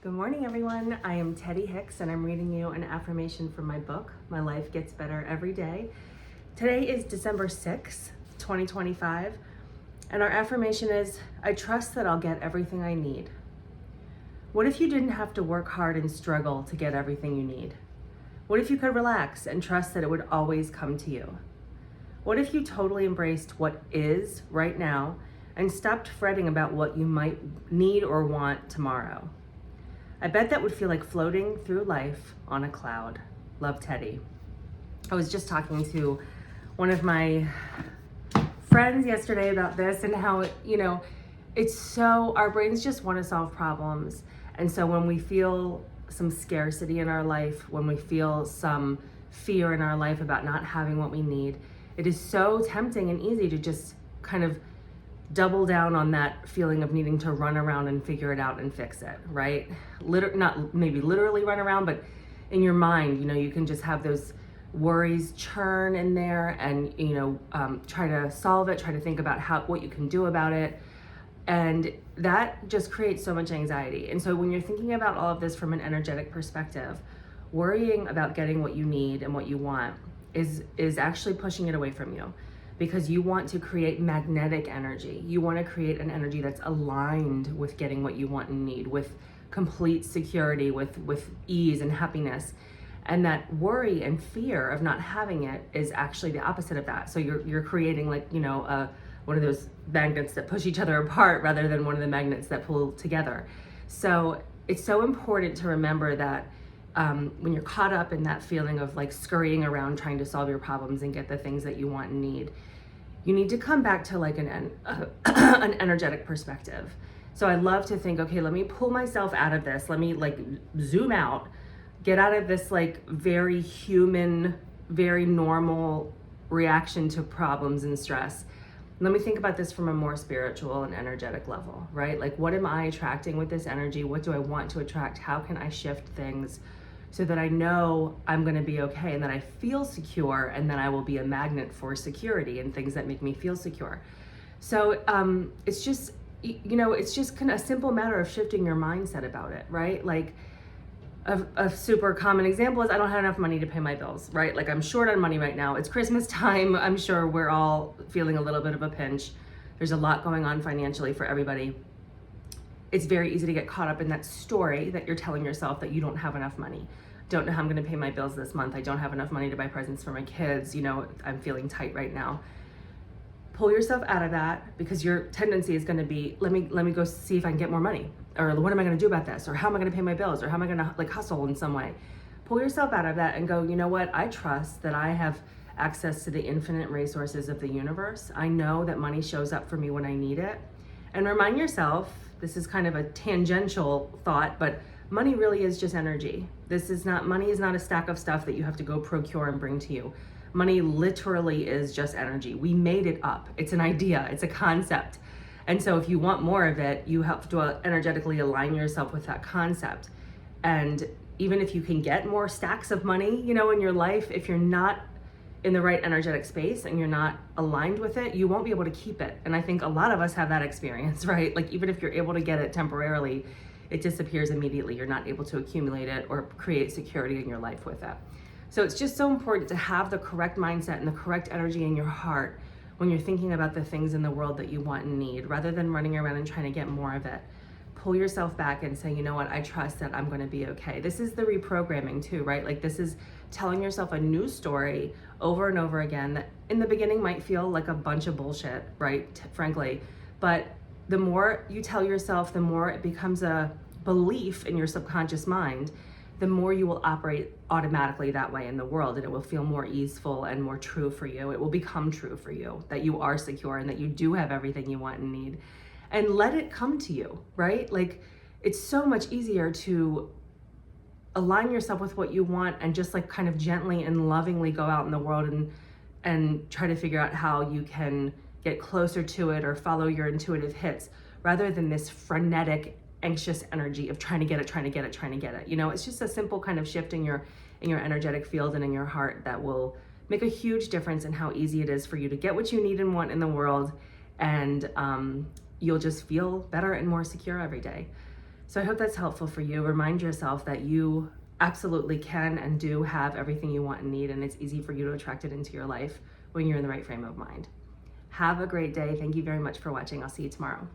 Good morning, everyone. I am Teddy Hicks, and I'm reading you an affirmation from my book, My Life Gets Better Every Day. Today is December 6th, 2025, and our affirmation is, I trust that I'll get everything I need. What if you didn't have to work hard and struggle to get everything you need? What if you could relax and trust that it would always come to you? What if you totally embraced what is right now and stopped fretting about what you might need or want tomorrow? I bet that would feel like floating through life on a cloud. Love, Teddy. I was just talking to one of my friends yesterday about this and how, it's so, our brains just want to solve problems. And so when we feel some scarcity in our life, when we feel some fear in our life about not having what we need, it is so tempting and easy to just kind of double down on that feeling of needing to run around and figure it out and fix it, right? Not maybe literally run around, but in your mind, you can just have those worries churn in there and, try to solve it, try to think about what you can do about it. And that just creates so much anxiety. And so when you're thinking about all of this from an energetic perspective, worrying about getting what you need and what you want is actually pushing it away from you. Because you want to create magnetic energy. You want to create an energy that's aligned with getting what you want and need, with complete security, with ease and happiness. And that worry and fear of not having it is actually the opposite of that. So you're creating one of those magnets that push each other apart rather than one of the magnets that pull together. So it's so important to remember that when you're caught up in that feeling of scurrying around trying to solve your problems and get the things that you want and need, you need to come back to an energetic perspective. So I love to think, okay, let me pull myself out of this. Let me zoom out, get out of this very human, very normal reaction to problems and stress. Let me think about this from a more spiritual and energetic level, right? What am I attracting with this energy? What do I want to attract? How can I shift things so that I know I'm going to be okay and that I feel secure, and then I will be a magnet for security and things that make me feel secure. So it's just, it's just kind of a simple matter of shifting your mindset about it, right? A super common example is I don't have enough money to pay my bills, right? I'm short on money right now. It's Christmas time. I'm sure we're all feeling a little bit of a pinch. There's a lot going on financially for everybody. It's very easy to get caught up in that story that you're telling yourself that you don't have enough money. Don't know how I'm going to pay my bills this month. I don't have enough money to buy presents for my kids. I'm feeling tight right now. Pull yourself out of that, because your tendency is going to be, let me go see if I can get more money, or what am I going to do about this, or how am I going to pay my bills, or how am I going to hustle in some way. Pull yourself out of that and go, you know what? I trust that I have access to the infinite resources of the universe. I know that money shows up for me when I need it. And remind yourself, this is kind of a tangential thought, but money really is just energy. Money is not a stack of stuff that you have to go procure and bring to you. Money literally is just energy. We made it up. It's an idea, it's a concept. And so if you want more of it, you have to energetically align yourself with that concept. And even if you can get more stacks of money, in your life, if you're not in the right energetic space and you're not aligned with it, you won't be able to keep it. And I think a lot of us have that experience, right? Even if you're able to get it temporarily, it disappears immediately. You're not able to accumulate it or create security in your life with it. So it's just so important to have the correct mindset and the correct energy in your heart when you're thinking about the things in the world that you want and need, rather than running around and trying to get more of it. Pull yourself back and say, you know what, I trust that I'm going to be okay. This is the reprogramming too, right? This is telling yourself a new story over and over again that in the beginning might feel like a bunch of bullshit, right? Frankly. But the more you tell yourself, the more it becomes a belief in your subconscious mind, the more you will operate automatically that way in the world, and it will feel more easeful and more true for you. It will become true for you that you are secure and that you do have everything you want and need. And let it come to you, right? It's so much easier to align yourself with what you want and just kind of gently and lovingly go out in the world and try to figure out how you can get closer to it or follow your intuitive hits, rather than this frenetic, anxious energy of trying to get it. It's just a simple kind of shift in your energetic field and in your heart that will make a huge difference in how easy it is for you to get what you need and want in the world. And you'll just feel better and more secure every day. So I hope that's helpful for you. Remind yourself that you absolutely can and do have everything you want and need, and it's easy for you to attract it into your life when you're in the right frame of mind. Have a great day. Thank you very much for watching. I'll see you tomorrow.